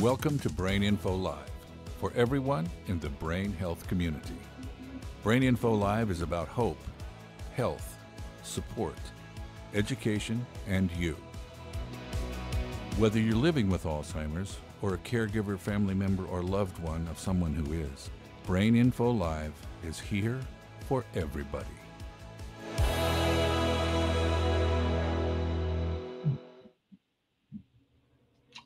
Welcome to Brain Info Live, for everyone in the brain health community. Brain Info Live is about hope, health, support, education, and you. Whether you're living with Alzheimer's or a caregiver, family member, or loved one of someone who is, Brain Info Live is here for everybody.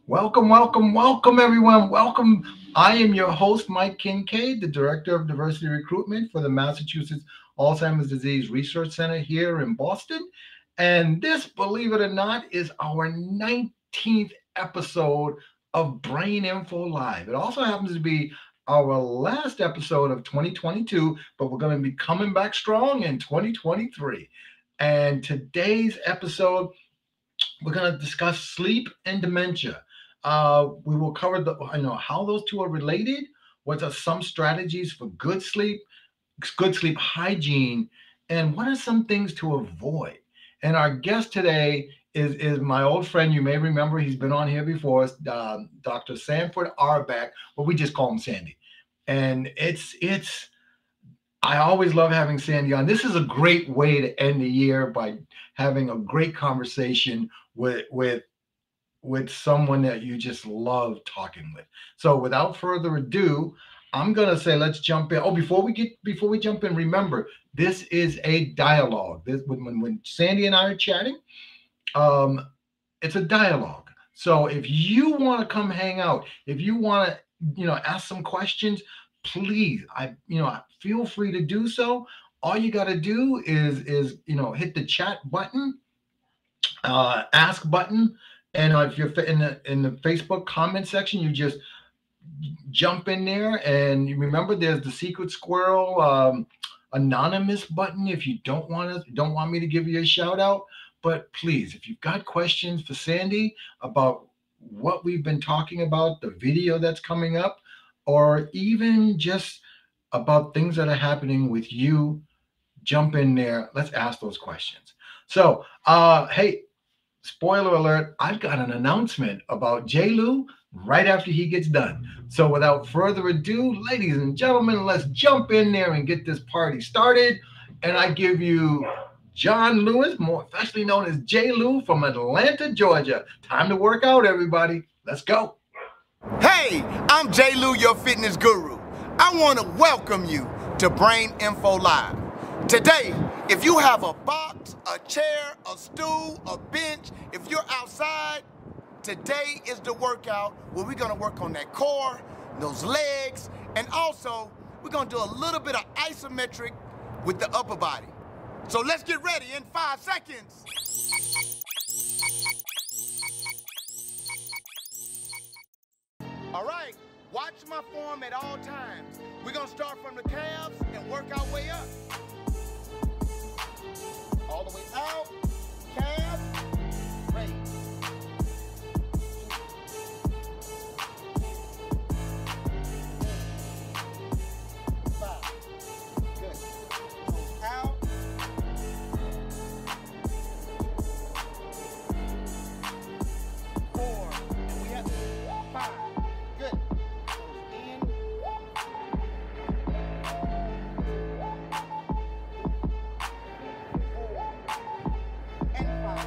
Welcome, welcome, welcome, everyone. Welcome. I am your host, Mike Kincaid, the Director of Diversity Recruitment for the Massachusetts Alzheimer's Disease Research Center here in Boston. And this, believe it or not, is our 19th episode of Brain Info Live. It also happens to be our last episode of 2022, but we're going to be coming back strong in 2023. And today's episode, we're going to discuss sleep and dementia. We will cover how those two are related. What are some strategies for good sleep hygiene, and what are some things to avoid? And our guest today is my old friend. You may remember he's been on here before, Dr. Sanford Arbeck, but we just call him Sandy. And I always love having Sandy on. This is a great way to end the year by having a great conversation with someone that you just love talking with. So without further ado, I'm going to say, let's jump in. Oh, before we jump in, remember, this is a dialogue. When Sandy and I are chatting, it's a dialogue. So if you want to come hang out, if you want to, ask some questions, please, feel free to do so. All you got to do is hit the chat button, ask button, and if you're in the Facebook comment section, you just jump in there. And remember, there's the secret squirrel anonymous button if you don't want me to give you a shout out. But please, if you've got questions for Sandy about what we've been talking about, the video that's coming up, or even just about things that are happening with you, jump in there. Let's ask those questions. So, hey, spoiler alert, I've got an announcement about J-Lou right after he gets done. So without further ado, ladies and gentlemen, let's jump in there and get this party started. And I give you John Lewis, more affectionately known as J-Lou from Atlanta, Georgia. Time to work out, everybody. Let's go. Hey, I'm J-Lou, your fitness guru. I want to welcome you to Brain Info Live. Today, if you have a box, a chair, a stool, a bench, if you're outside, today is the workout where we're going to work on that core, those legs, and also we're going to do a little bit of isometric with the upper body. So let's get ready in 5 seconds. All right, watch my form at all times. We're going to start from the calves and work our way up. All the way out, calf, raise. 5, good. Out. 4, and we have 5, good. In. 4 and 5.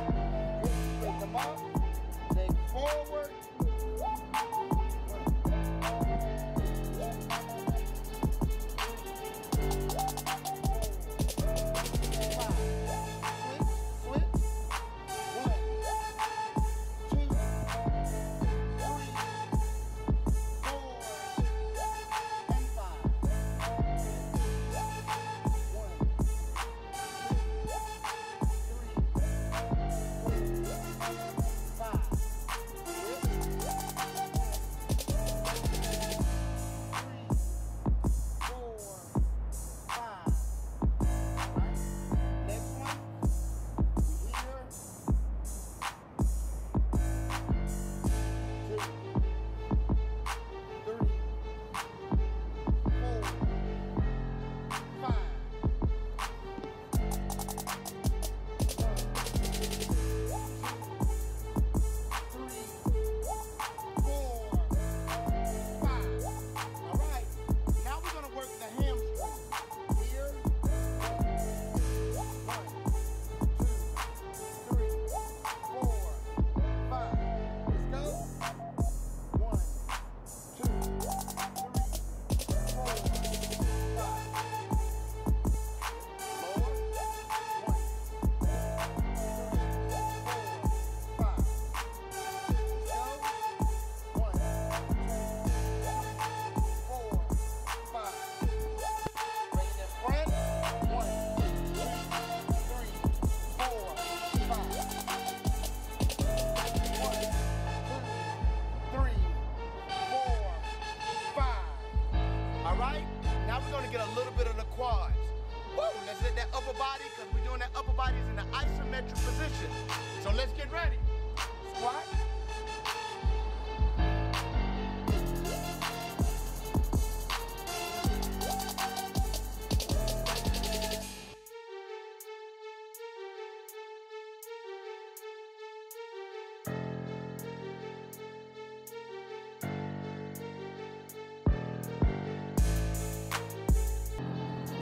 get a little bit of the quads. Woo, let's hit that upper body, because we're doing that upper bodies in the isometric position. So let's get ready. Squat.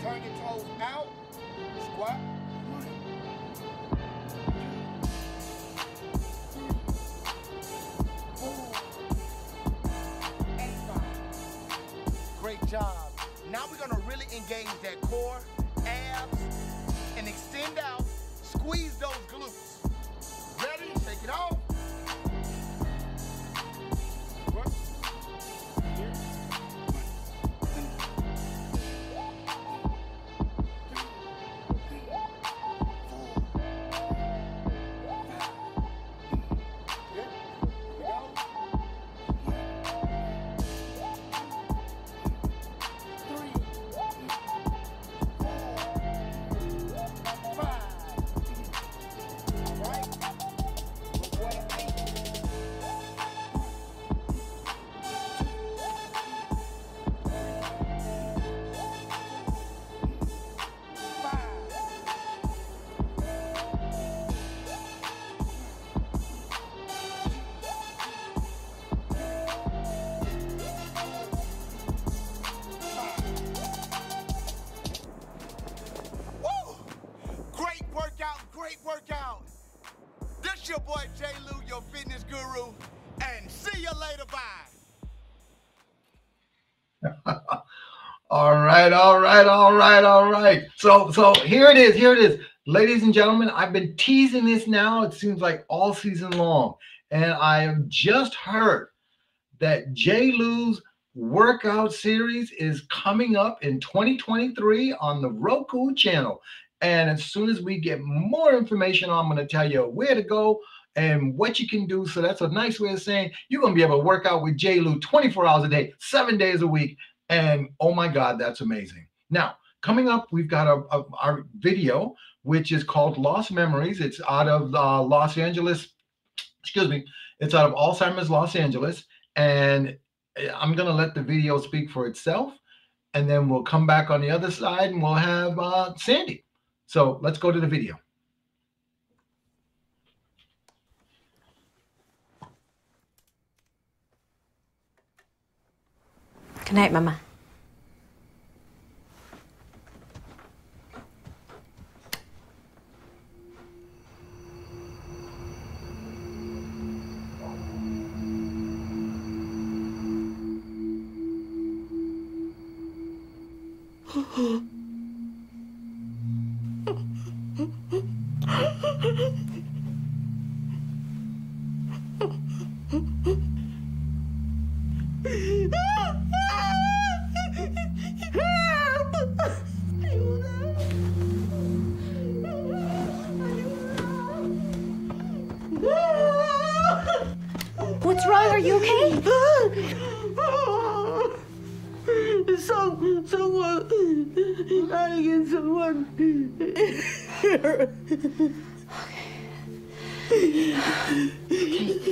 Turn your toes out, squat. 1, 2, 3, 4, and 5. Great job. Now we're gonna really engage that core, abs, and extend out. Squeeze those glutes. Ready? Shake it off. Work. Here. Great workout. This your boy J. Lou, your fitness guru, and see you later. Bye. All right. So here it is. Ladies and gentlemen, I've been teasing this now, it seems like all season long. And I have just heard that J. Lou's workout series is coming up in 2023 on the Roku channel. And as soon as we get more information, I'm going to tell you where to go and what you can do. So that's a nice way of saying you're going to be able to work out with J. Lou 24 hours a day, 7 days a week. And oh my God, that's amazing. Now, coming up, we've got our video, which is called Lost Memories. It's out of Los Angeles. Excuse me. It's out of Alzheimer's Los Angeles. And I'm going to let the video speak for itself. And then we'll come back on the other side and we'll have Sandy. So let's go to the video. Good night, Mama. What's wrong? Are you okay? Someone trying to get someone.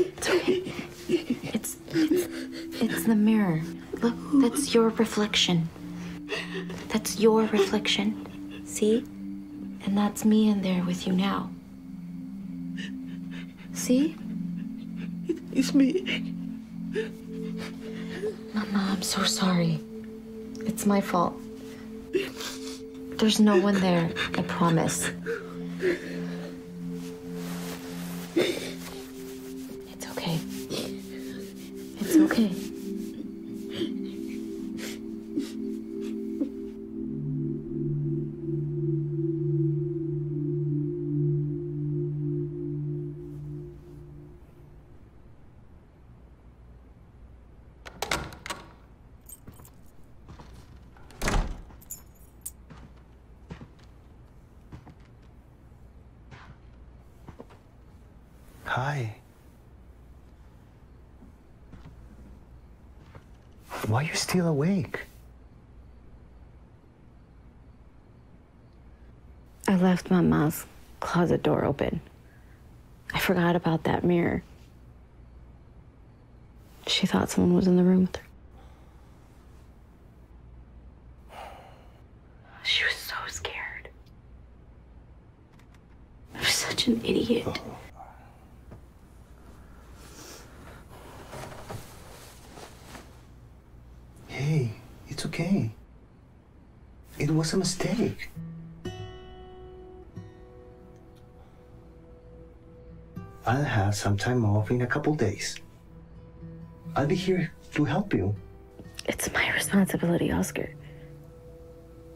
It's okay. It's the mirror. Look, that's your reflection. That's your reflection. See? And that's me in there with you now. See? It's me. Mama, I'm so sorry. It's my fault. There's no one there, I promise. It's okay. It's okay. Hi. Why are you still awake? left my mom's closet door open. I forgot about that mirror. She thought someone was in the room with her. She was so scared. I was such an idiot. Hey, it's okay. It was a mistake. I'll have some time off in a couple days. I'll be here to help you. It's my responsibility, Oscar.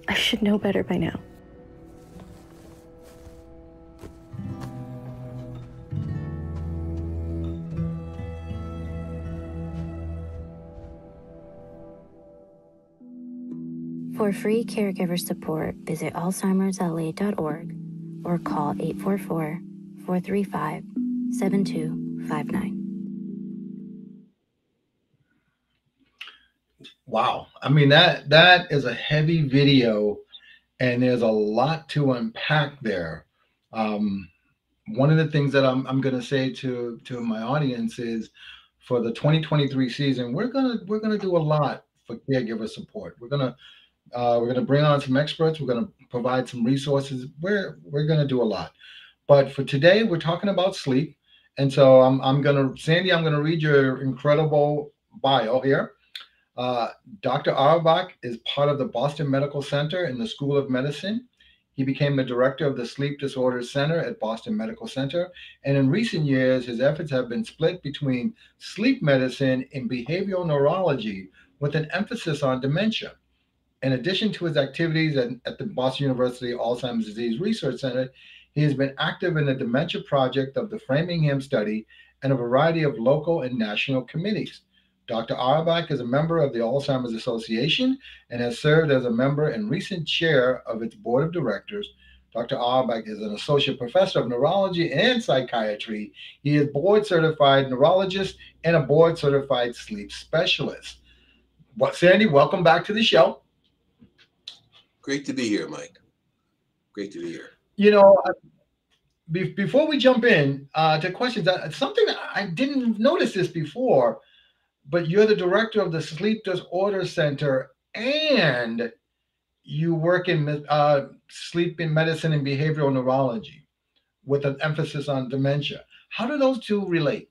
I should know better by now. For free caregiver support, visit alzheimersla.org or call 844-435-7259. Wow. I mean, that is a heavy video, and there's a lot to unpack there. One of the things that I'm going to say to my audience is, for the 2023 season, we're gonna do a lot for caregiver support. We're gonna bring on some experts. We're gonna provide some resources. We're gonna do a lot. But for today, we're talking about sleep, and so Sandy, I'm gonna read your incredible bio here. Dr. Auerbach is part of the Boston Medical Center in the School of Medicine. He became the director of the Sleep Disorders Center at Boston Medical Center. And in recent years, his efforts have been split between sleep medicine and behavioral neurology with an emphasis on dementia. In addition to his activities at the Boston University Alzheimer's Disease Research Center, he has been active in the dementia project of the Framingham Study and a variety of local and national committees. Dr. Auerbach is a member of the Alzheimer's Association and has served as a member and recent chair of its board of directors. Dr. Auerbach is an associate professor of neurology and psychiatry. He is board certified neurologist and a board certified sleep specialist. Sandy, welcome back to the show. Great to be here, Mike. Great to be here. You know, before we jump in to questions, something I didn't notice this before, but you're the director of the Sleep Disorders Center, and you work in sleep in medicine and behavioral neurology with an emphasis on dementia. How do those two relate?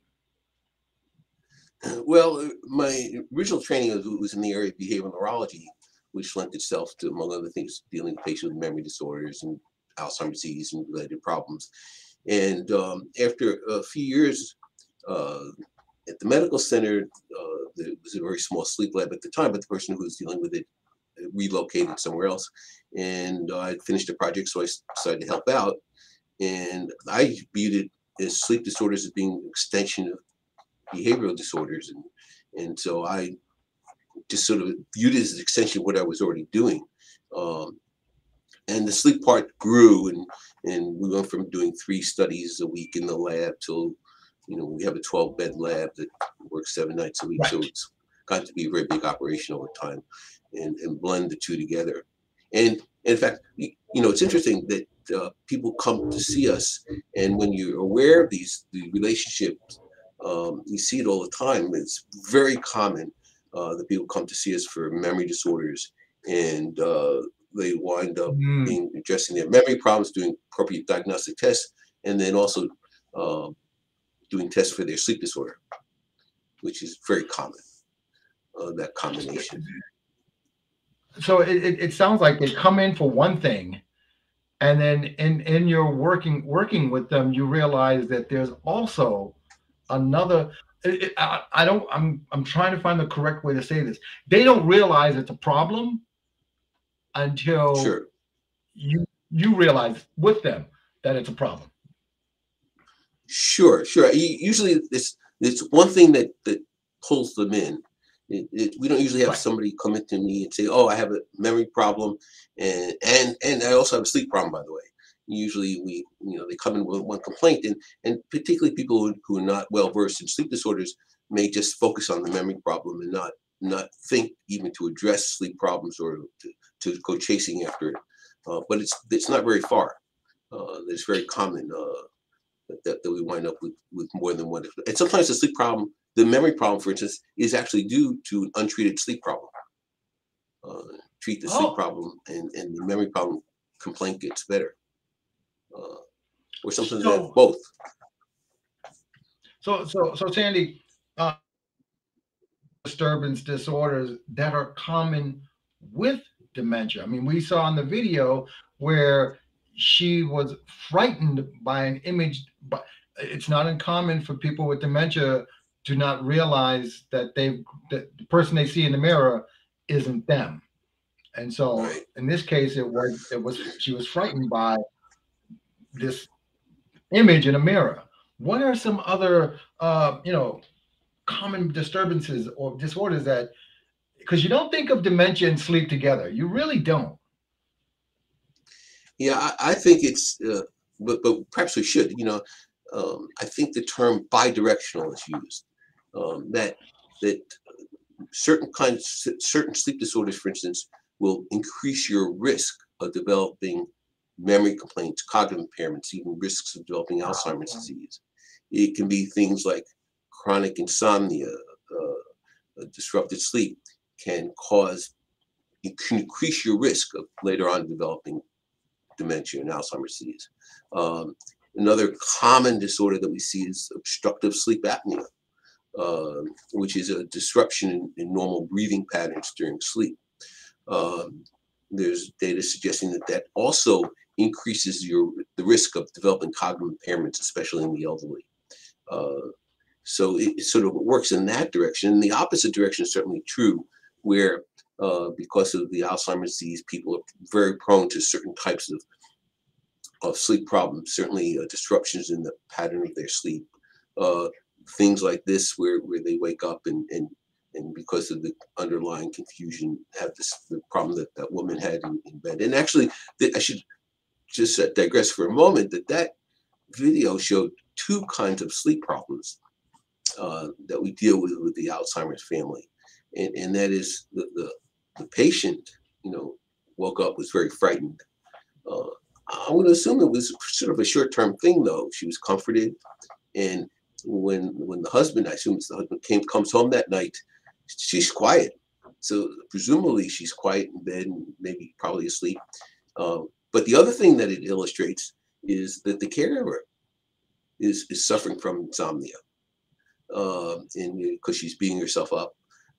Well, my original training was in the area of behavioral neurology, which lent itself to, among other things, dealing with patients with memory disorders and Alzheimer's disease and related problems. And after a few years at the medical center, there was a very small sleep lab at the time, but the person who was dealing with it relocated somewhere else. And I finished the project, so I decided to help out. And I viewed it as sleep disorders as being an extension of behavioral disorders. And so I just sort of viewed it as an extension of what I was already doing. And the sleep part grew, and we went from doing 3 studies a week in the lab till, we have a 12-bed lab that works 7 nights a week. Right. So it's got to be a very big operation over time, and blend the two together. And in fact, it's interesting that people come to see us, and when you're aware of the relationships, you see it all the time. It's very common that people come to see us for memory disorders, and they wind up addressing their memory problems, doing appropriate diagnostic tests, and then also doing tests for their sleep disorder, which is very common, that combination. So it sounds like they come in for one thing, and then in your working with them, you realize that there's also another. I'm trying to find the correct way to say this. They don't realize it's a problem until you realize with them that it's a problem. Sure. Usually it's one thing that pulls them in. We don't usually have somebody come into me and say, "Oh, I have a memory problem, and I also have a sleep problem." By the way, usually they come in with one complaint, and particularly people who are not well versed in sleep disorders may just focus on the memory problem and not think even to address sleep problems or to go chasing after it. But it's not very far. It's very common that we wind up with more than one. And sometimes the sleep problem, the memory problem, for instance, is actually due to an untreated sleep problem. Treat the sleep problem, and the memory problem complaint gets better. Or sometimes they have both. So Sandy, disturbance disorders that are common with dementia. I mean, we saw in the video where she was frightened by an image, but it's not uncommon for people with dementia to not realize that the person they see in the mirror isn't them. And so in this case, she was frightened by this image in a mirror. What are some other common disturbances or disorders that, because you don't think of dementia and sleep together, you really don't. Yeah, I think it's, but perhaps we should. I think the term bidirectional is used. That certain sleep disorders, for instance, will increase your risk of developing memory complaints, cognitive impairments, even risks of developing Alzheimer's disease. It can be things like chronic insomnia, disrupted sleep can increase your risk of later on developing dementia and Alzheimer's disease. Another common disorder that we see is obstructive sleep apnea, which is a disruption in normal breathing patterns during sleep. There's data suggesting that also increases the risk of developing cognitive impairments, especially in the elderly. So it sort of works in that direction. And the opposite direction is certainly true, where because of the Alzheimer's disease, people are very prone to certain types of sleep problems, certainly disruptions in the pattern of their sleep. Things like this, where they wake up and because of the underlying confusion, have the problem that woman had in bed. And actually, I should just digress for a moment that video showed two kinds of sleep problems that we deal with the Alzheimer's family. And that is the patient, woke up, was very frightened. I would assume it was sort of a short-term thing, though. She was comforted, and when the husband, I assume it's the husband, comes home that night, she's quiet. So presumably she's quiet in bed and maybe probably asleep. But the other thing that it illustrates is that the caregiver is suffering from insomnia, and because she's beating herself up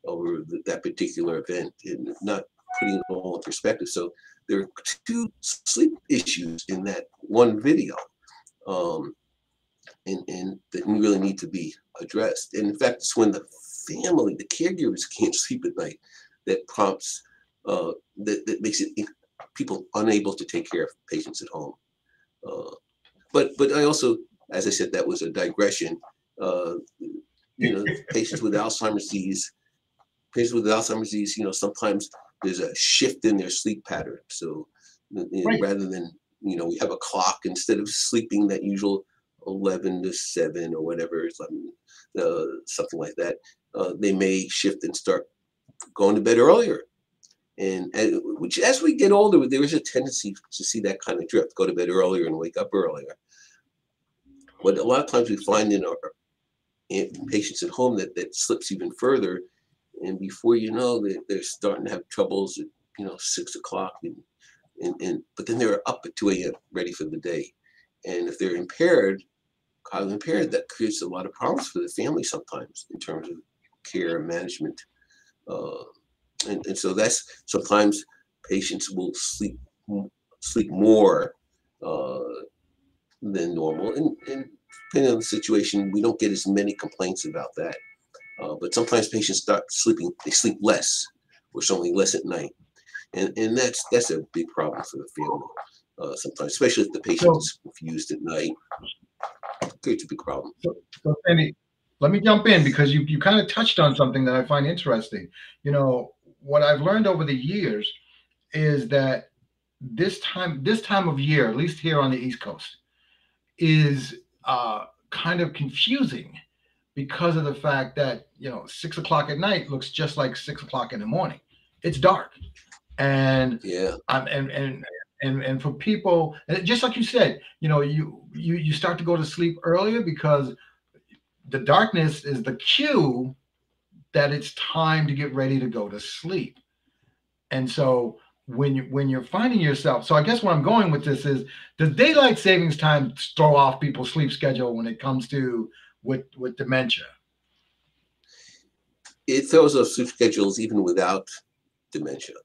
over that particular event and not putting it all in perspective. So there are two sleep issues in that one video, and that really need to be addressed. And in fact, it's when the family, the caregivers, can't sleep at night that prompts, that makes it people unable to take care of patients at home. But I also, as I said, that was a digression. Patients with Alzheimer's disease, sometimes there's a shift in their sleep pattern. So rather than, we have a clock, instead of sleeping that usual 11 to 7 or whatever, something like that, they may shift and start going to bed earlier. And which, as we get older, there is a tendency to see that kind of drift, go to bed earlier and wake up earlier. But a lot of times we find in patients at home that slips even further. And before you know, they're starting to have troubles at 6 o'clock, but then they're up at 2 a.m. ready for the day. And if they're cognitively impaired, that creates a lot of problems for the family sometimes in terms of care and management. And so that's, sometimes patients will sleep more than normal, and depending on the situation, we don't get as many complaints about that. But sometimes patients they sleep less, or certainly less at night, and that's a big problem for the family. Sometimes, especially if the patient is confused at night, it's a big problem. So Sandy, let me jump in, because you kind of touched on something that I find interesting. What I've learned over the years is that this time of year, at least here on the East Coast, is kind of confusing because of the fact that 6 o'clock at night looks just like 6 o'clock in the morning. It's dark, and yeah, and and for people, and just like you said, you start to go to sleep earlier because the darkness is the cue that it's time to get ready to go to sleep. And so when you're finding yourself, so I guess where I'm going with this is, does daylight savings time throw off people's sleep schedule when it comes to with dementia? It throws off sleep schedules even without dementia.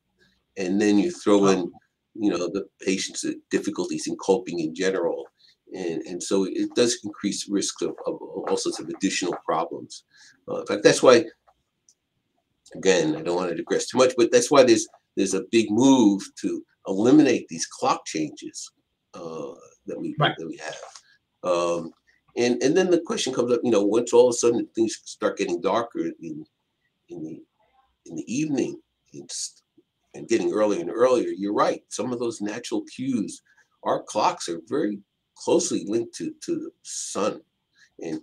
And then you throw in, the patient's difficulties in coping in general. And so it does increase risk of all sorts of additional problems. In fact, that's why, again, I don't want to digress too much, but that's why there's a big move to eliminate these clock changes that we have. And then the question comes up, once all of a sudden things start getting darker in the evening and getting earlier and earlier, you're right. Some of those natural cues, our clocks are very closely linked to the sun and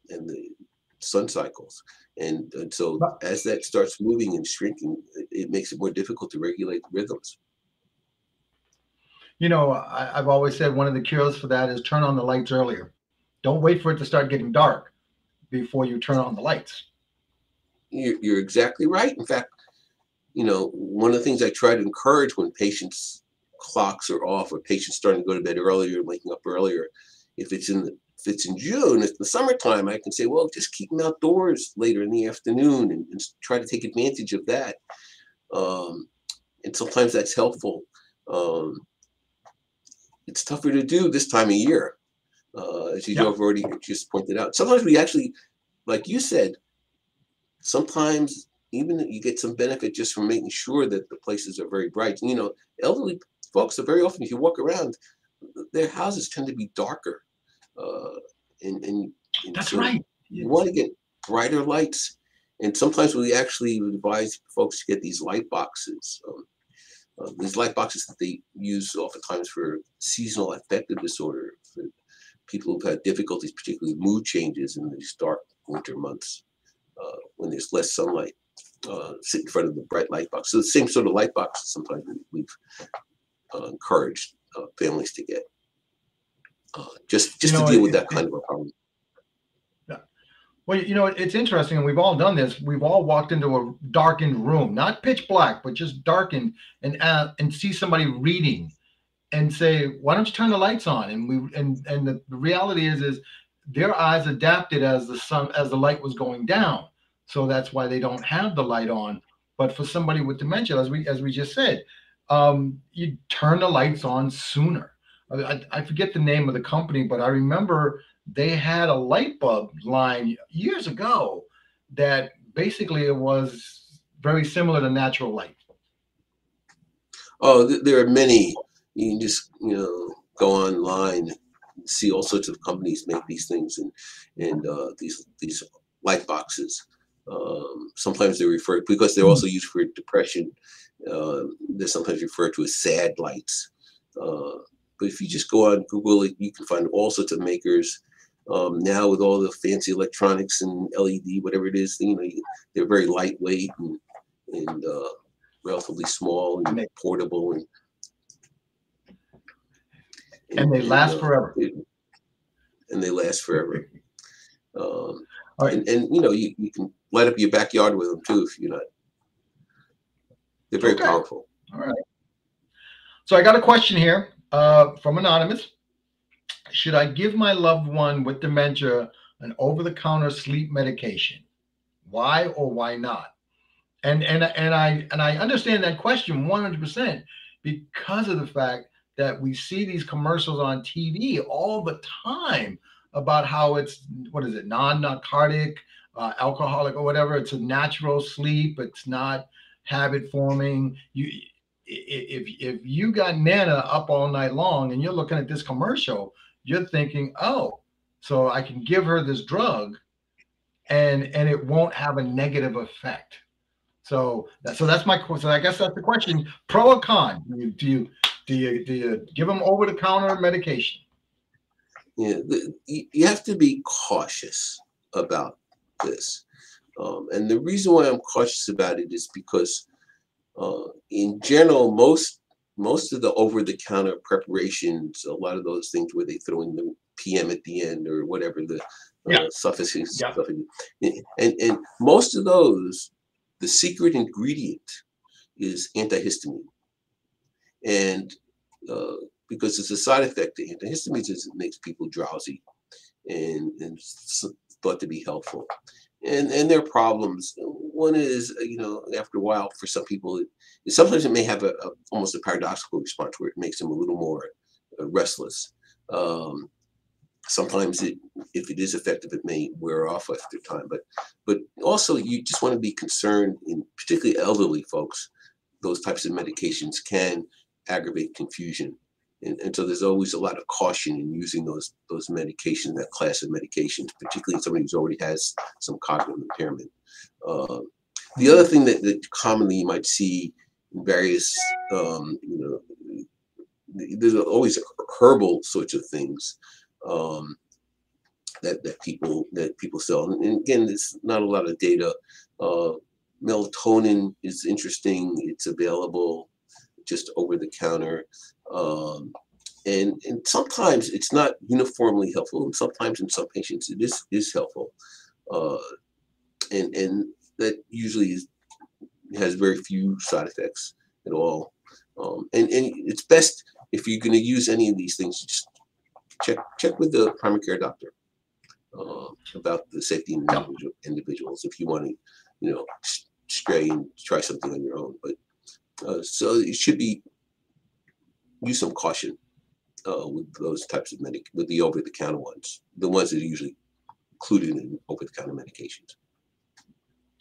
the sun cycles. And so as that starts moving and shrinking, it makes it more difficult to regulate rhythms. I've always said one of the cures for that is turn on the lights earlier. Don't wait for it to start getting dark before you turn on the lights. You're exactly right. In fact, one of the things I try to encourage when patients' clocks are off or patients starting to go to bed earlier and waking up earlier, if it's in June, it's the summertime, I can say, well, just keep them outdoors later in the afternoon and try to take advantage of that. And sometimes that's helpful. It's tougher to do this time of year, as you have already just pointed out. Sometimes we actually, like you said, sometimes even you get some benefit just from making sure that the places are very bright. Elderly folks are very often, if you walk around, their houses tend to be darker. And that's so right. You want to get brighter lights. And sometimes we actually advise folks to get these light boxes. These light boxes that they use oftentimes for seasonal affective disorder, for people who've had difficulties, particularly mood changes in these dark winter months when there's less sunlight. Sit in front of the bright light box. So the same sort of light boxes sometimes we've encouraged families to get, just to deal with that kind of a problem. Yeah. Well, it's interesting, and we've all done this. We've all walked into a darkened room, not pitch black, but just darkened, and see somebody reading, and say, "Why don't you turn the lights on?" And the reality is their eyes adapted as the light was going down. So that's why they don't have the light on. But for somebody with dementia, as we just said, you turn the lights on sooner. I forget the name of the company, but I remember they had a light bulb line years ago that basically it was very similar to natural light. Oh, there are many. You can just go online and see all sorts of companies make these things and these light boxes. Sometimes they're referred, because they're also used for depression, they're sometimes referred to as sad lights. But if you just go on Google, you can find all sorts of makers. Now with all the fancy electronics and LED, whatever it is, they're very lightweight and relatively small and portable, and they last forever. And they last forever. And you can light up your backyard with them too if you're not. They're very powerful. All right. So I got a question here from Anonymous. Should I give my loved one with dementia an over-the-counter sleep medication? Why or why not? And I understand that question 100% because of the fact that we see these commercials on TV all the time about how it's, non-narcotic, alcoholic or whatever. It's a natural sleep. It's not habit forming. If you got Nana up all night long and you're looking at this commercial, you're thinking, oh, so I can give her this drug and it won't have a negative effect. So that's my question. So I guess that's the question. Pro or con? Do you give them over the counter medication? Yeah, you have to be cautious about this. And the reason why I'm cautious about it is because in general, most most of the over-the-counter preparations, a lot of those things where they throw in the PM at the end or whatever the suffixes, and most of those, the secret ingredient is antihistamine, and because it's a side effect to antihistamines, is it makes people drowsy, and thought to be helpful. And there are problems. One is, after a while, for some people, sometimes it may have almost a paradoxical response where it makes them a little more restless. Sometimes if it is effective, it may wear off after time. But also, you just want to be concerned, in particularly elderly folks, those types of medications can aggravate confusion. And so there's always a lot of caution in using those medications, that class of medications, particularly somebody who already has some cognitive impairment. The other thing that commonly you might see in various, there's always herbal sorts of things that people sell. And again, there's not a lot of data. Melatonin is interesting. It's available just over the counter. And sometimes it's not uniformly helpful, and sometimes in some patients it is helpful. And that usually has very few side effects at all. And it's best, if you're going to use any of these things, just check with the primary care doctor about the safety in individuals if you want to, stray and try something on your own. But so it should be use some caution with those types of with the over-the-counter ones, the ones that are usually included in over-the-counter medications.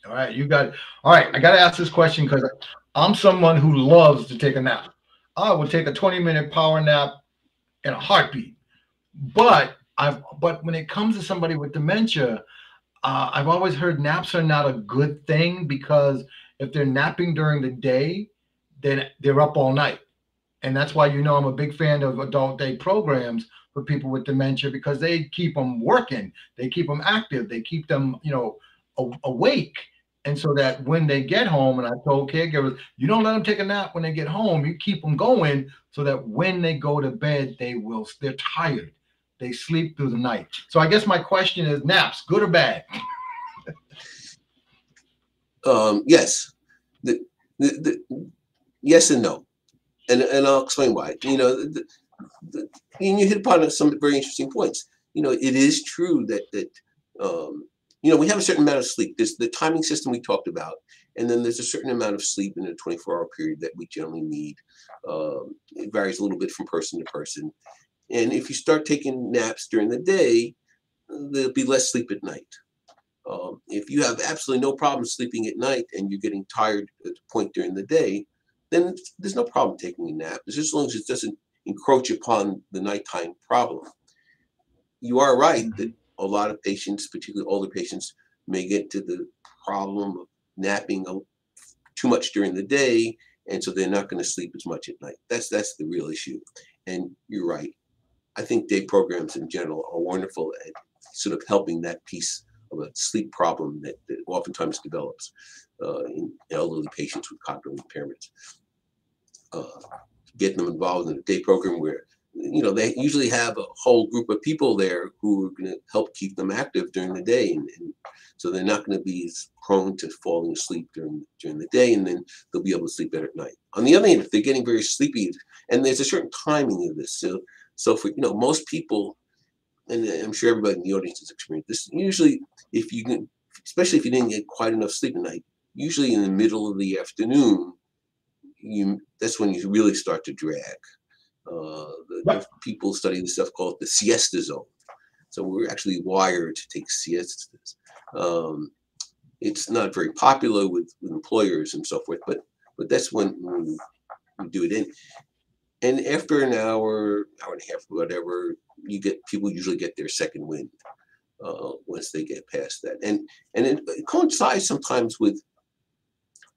All right, you got it. All right, I got to ask this question because I'm someone who loves to take a nap. I would take a 20-minute power nap in a heartbeat. But when it comes to somebody with dementia, I've always heard naps are not a good thing, because if they're napping during the day, then they're up all night. And that's why, I'm a big fan of adult day programs for people with dementia, because they keep them working, they keep them active, they keep them, awake. And so that when they get home, and I told caregivers, you don't let them take a nap when they get home, you keep them going so that when they go to bed, they're tired. They sleep through the night. So I guess my question is, naps, good or bad? Yes. Yes and no. And I'll explain why. And you hit upon some very interesting points. It is true that we have a certain amount of sleep. There's the timing system we talked about, and then there's a certain amount of sleep in a 24-hour period that we generally need. It varies a little bit from person to person. And if you start taking naps during the day, there'll be less sleep at night. If you have absolutely no problem sleeping at night and you're getting tired at a point during the day, then there's no problem taking a nap, just as long as it doesn't encroach upon the nighttime problem. You are right that a lot of patients, particularly older patients, may get to the problem of napping too much during the day, and so they're not going to sleep as much at night. That's the real issue. And you're right. I think day programs in general are wonderful at sort of helping that piece of a sleep problem that oftentimes develops in elderly patients with cognitive impairments. Getting them involved in a day program where they usually have a whole group of people there who are going to help keep them active during the day, and so they're not going to be as prone to falling asleep during the day, and then they'll be able to sleep better at night. On the other hand, if they're getting very sleepy, and there's a certain timing of this, so for most people, and I'm sure everybody in the audience has experienced this, usually especially if you didn't get quite enough sleep at night, usually in the middle of the afternoon, that's when you really start to drag. People study this stuff called the siesta zone. So we're actually wired to take siestas. It's not very popular with employers and so forth, but that's when we do it. And after an hour and a half, whatever, people usually get their second wind once they get past that. And it coincides sometimes with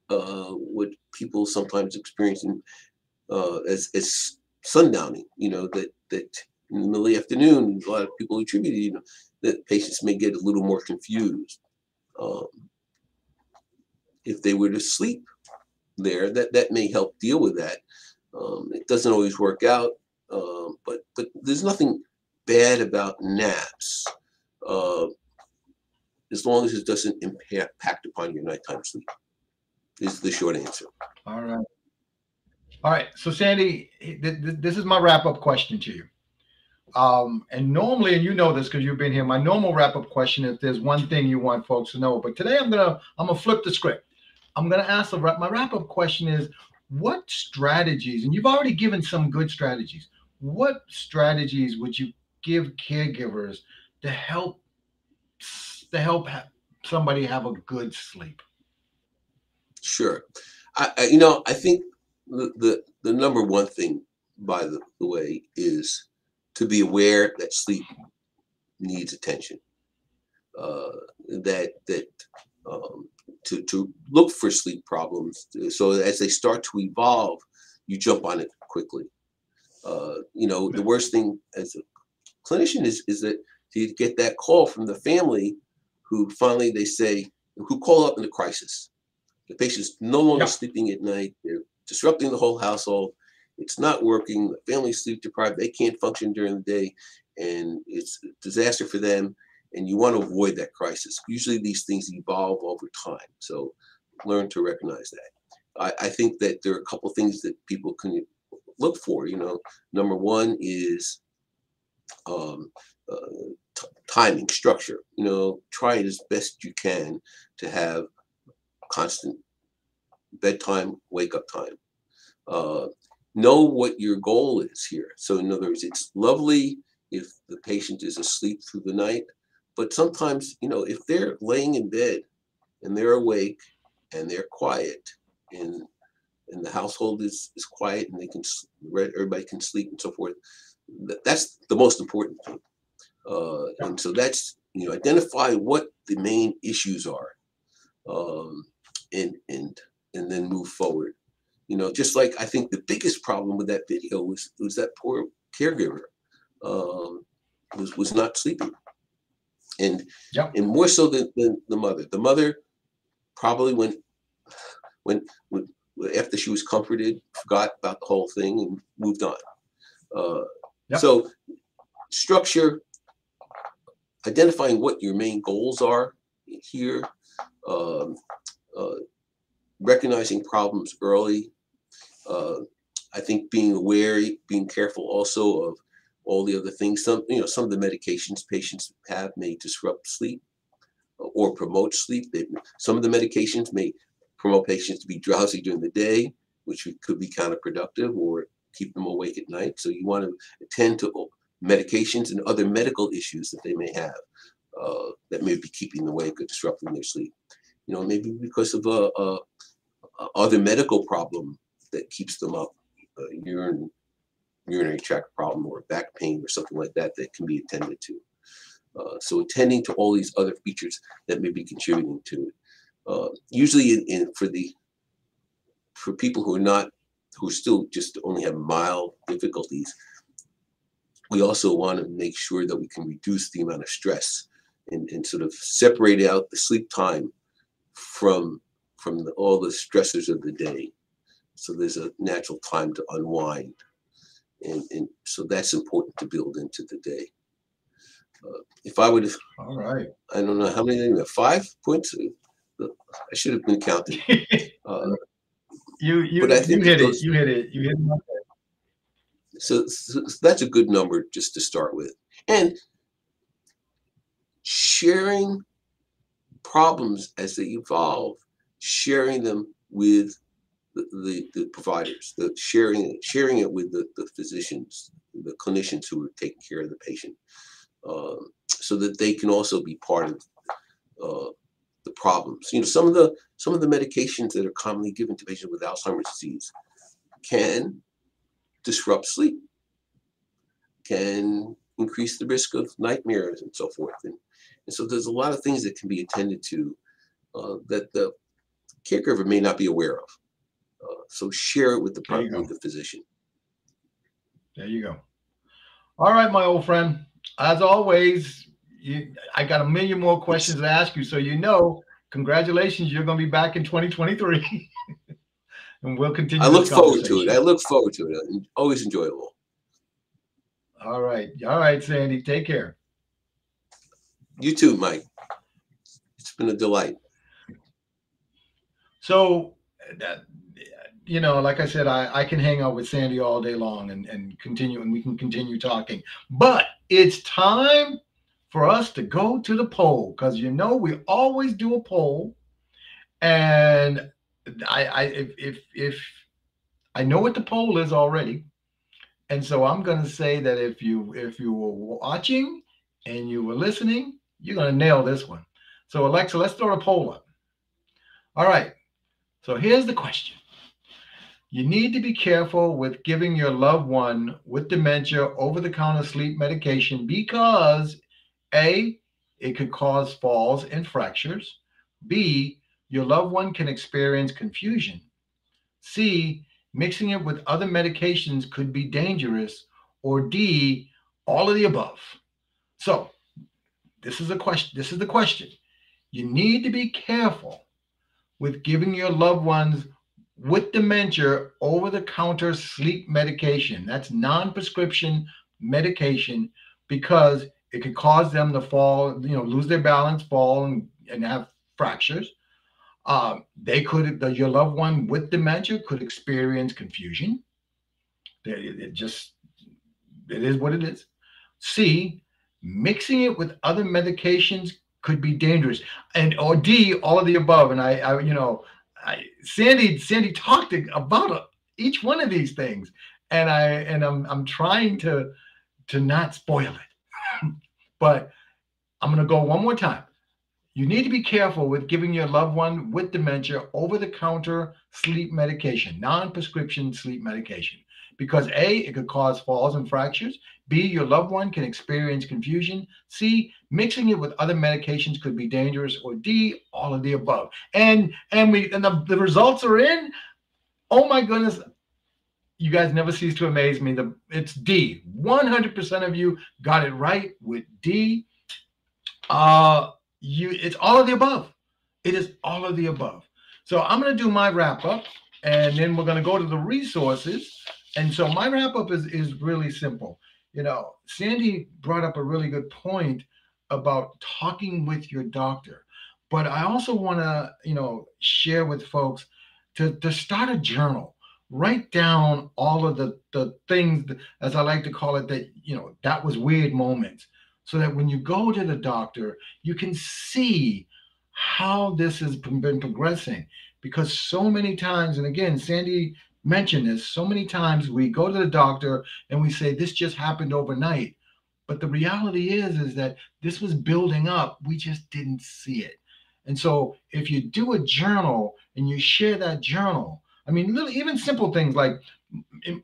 what people sometimes experience as sundowning, that in the middle of the afternoon, a lot of people attribute, that patients may get a little more confused. If they were to sleep there, that may help deal with that. It doesn't always work out, but there's nothing bad about naps, as long as it doesn't impact upon your nighttime sleep, is the short answer. All right. All right. So Sandy, this is my wrap-up question to you. And normally, and you know this because you've been here, my normal wrap-up question, if there's one thing you want folks to know, but today I'm gonna flip the script. I'm gonna ask my wrap-up question is, what strategies, and you've already given some good strategies, what strategies would you give caregivers to help somebody have a good sleep? Sure. I think the number one thing, by the way, is to be aware that sleep needs attention. To look for sleep problems, so as they start to evolve, you jump on it quickly. The worst thing as a clinician is that you get that call from the family, who finally who call up in a crisis. The patient's no longer sleeping at night. They're disrupting the whole household. It's not working. The family's sleep deprived. They can't function during the day, and it's a disaster for them. And you want to avoid that crisis. Usually these things evolve over time. So learn to recognize that. I think that there are a couple of things that people can look for. Number one is timing, structure. Try it as best you can to have constant bedtime, wake up time. Know what your goal is here. So in other words, it's lovely if the patient is asleep through the night, but sometimes, if they're laying in bed and they're awake and they're quiet and the household is quiet and everybody can sleep and so forth, that's the most important thing. And so that's, identify what the main issues are, and then move forward. Just like I think the biggest problem with that video was that poor caregiver was not sleeping, and more so than the mother. The mother probably when after she was comforted, forgot about the whole thing and moved on. So structure, identifying what your main goals are here, recognizing problems early. I think being aware, being careful also of all the other things. Some of the medications patients have may disrupt sleep or promote sleep. Some of the medications may promote patients to be drowsy during the day, which could be counterproductive or keep them awake at night. So you want to attend to medications and other medical issues that they may have that may be keeping them awake or disrupting their sleep. Maybe because of a other medical problem that keeps them up, urinary tract problem or back pain or something like that can be attended to. So attending to all these other features that may be contributing to it. Usually for people who still just only have mild difficulties, we also want to make sure that we can reduce the amount of stress and sort of separate out the sleep time from all the stressors of the day. So there's a natural time to unwind. And so that's important to build into the day. If I would have, all right, I don't know how many, 5 points. I should have been counting. You hit it. You hit it. So that's a good number just to start with. And sharing problems as they evolve, sharing them with the providers, sharing it with the physicians, the clinicians who are taking care of the patient, so that they can also be part of the problems. Some of the medications that are commonly given to patients with Alzheimer's disease can disrupt sleep, can increase the risk of nightmares and so forth. And so there's a lot of things that can be attended to that the caregiver may not be aware of. So share it with the physician. There you go. All right, my old friend. As always, I got a million more questions to ask you. So congratulations, you're going to be back in 2023. and we'll continue. I look forward to it. I look forward to it. Always enjoyable. All right, Sandy. Take care. You too, Mike. It's been a delight. So, you know, like I said, I can hang out with Sandy all day long and continue, and we can continue talking. But it's time for us to go to the poll, because you know we always do a poll, and if I know what the poll is already, and so I'm going to say that if you were watching and you were listening, you're going to nail this one. So Alexa, let's throw a poll up. All right. So here's the question. You need to be careful with giving your loved one with dementia over-the-counter sleep medication because A, it could cause falls and fractures. B, your loved one can experience confusion. C, mixing it with other medications could be dangerous. Or D, all of the above. So this is a question. This is the question. You need to be careful with giving your loved ones with dementia over-the-counter sleep medication. That's non-prescription medication because it could cause them to fall, you know, lose their balance, fall, and have fractures. Your loved one with dementia could experience confusion. It is what it is. C, mixing it with other medications could be dangerous. Or D, all of the above. And Sandy talked about each one of these things, and I'm trying to not spoil it. But I'm going to go one more time. You need to be careful with giving your loved one with dementia over-the-counter sleep medication, non-prescription sleep medication, because A, it could cause falls and fractures. B, your loved one can experience confusion. C, mixing it with other medications could be dangerous. Or D, all of the above. And the results are in. Oh my goodness. You guys never cease to amaze me. It's D. 100% of you got it right with D. It's all of the above. It is all of the above. So I'm going to do my wrap up, and then we're going to go to the resources. And so my wrap up is really simple. You know, Sandy brought up a really good point about talking with your doctor. But I also want to, you know, share with folks to start a journal. Write down all of the things, as I like to call it, that, you know, that was weird moments. So that when you go to the doctor, you can see how this has been progressing. Because so many times, and again, Sandy mentioned this, so many times we go to the doctor and we say, this just happened overnight. But the reality is that this was building up. We just didn't see it. And so if you do a journal and you share that journal, I mean, even simple things like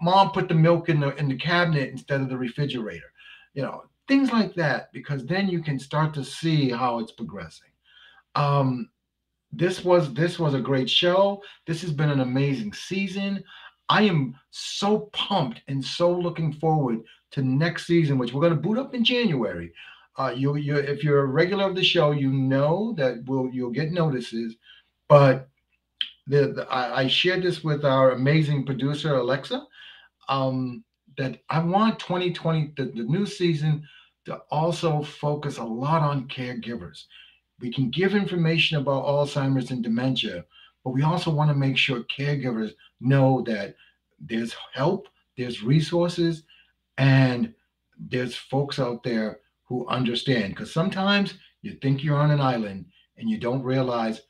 mom put the milk in the cabinet instead of the refrigerator, you know, things like that, because then you can start to see how it's progressing. This was a great show. This has been an amazing season. I am so pumped and so looking forward to next season, which we're going to boot up in January. If you're a regular of the show, you know that you'll get notices. But I shared this with our amazing producer Alexa, that I want 2020, the new season, to also focus a lot on caregivers. We can give information about Alzheimer's and dementia, but we also want to make sure caregivers know that there's help, there's resources, and there's folks out there who understand. Because sometimes you think you're on an island and you don't realize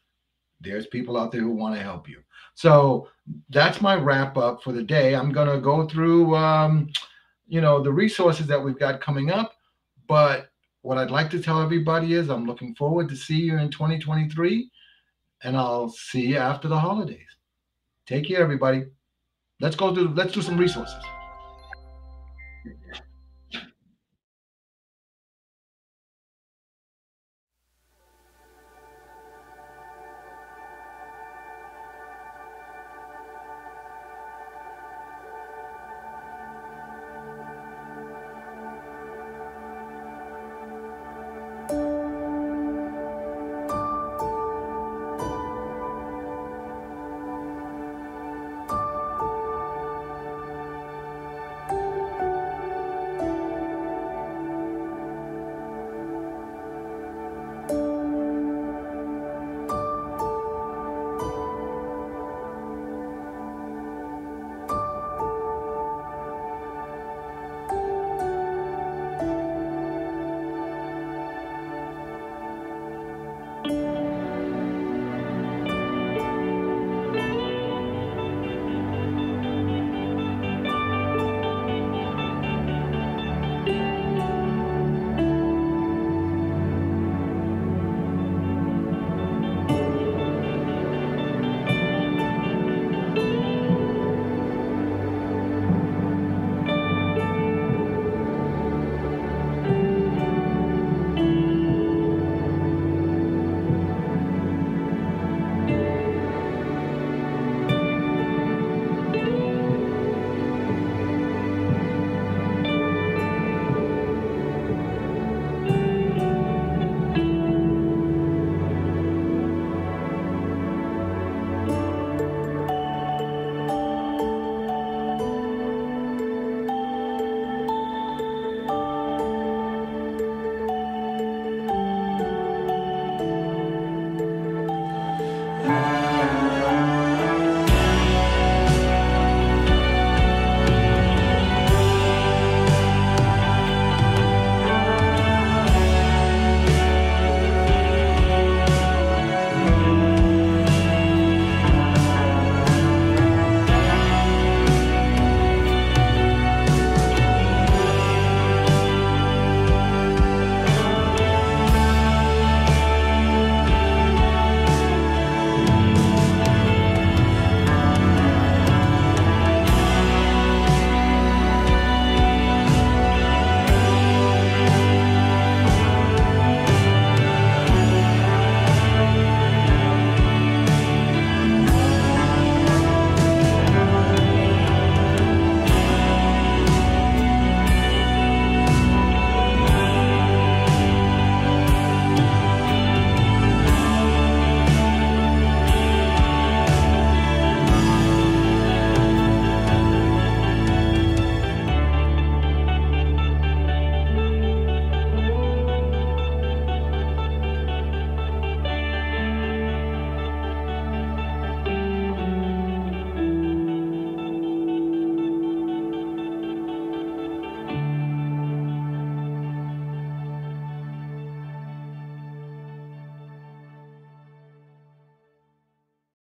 there's people out there who want to help you. So that's my wrap up for the day. I'm going to go through, the resources that we've got coming up. But what I'd like to tell everybody is I'm looking forward to see you in 2023, and I'll see you after the holidays. Take care, everybody. Let's do some resources.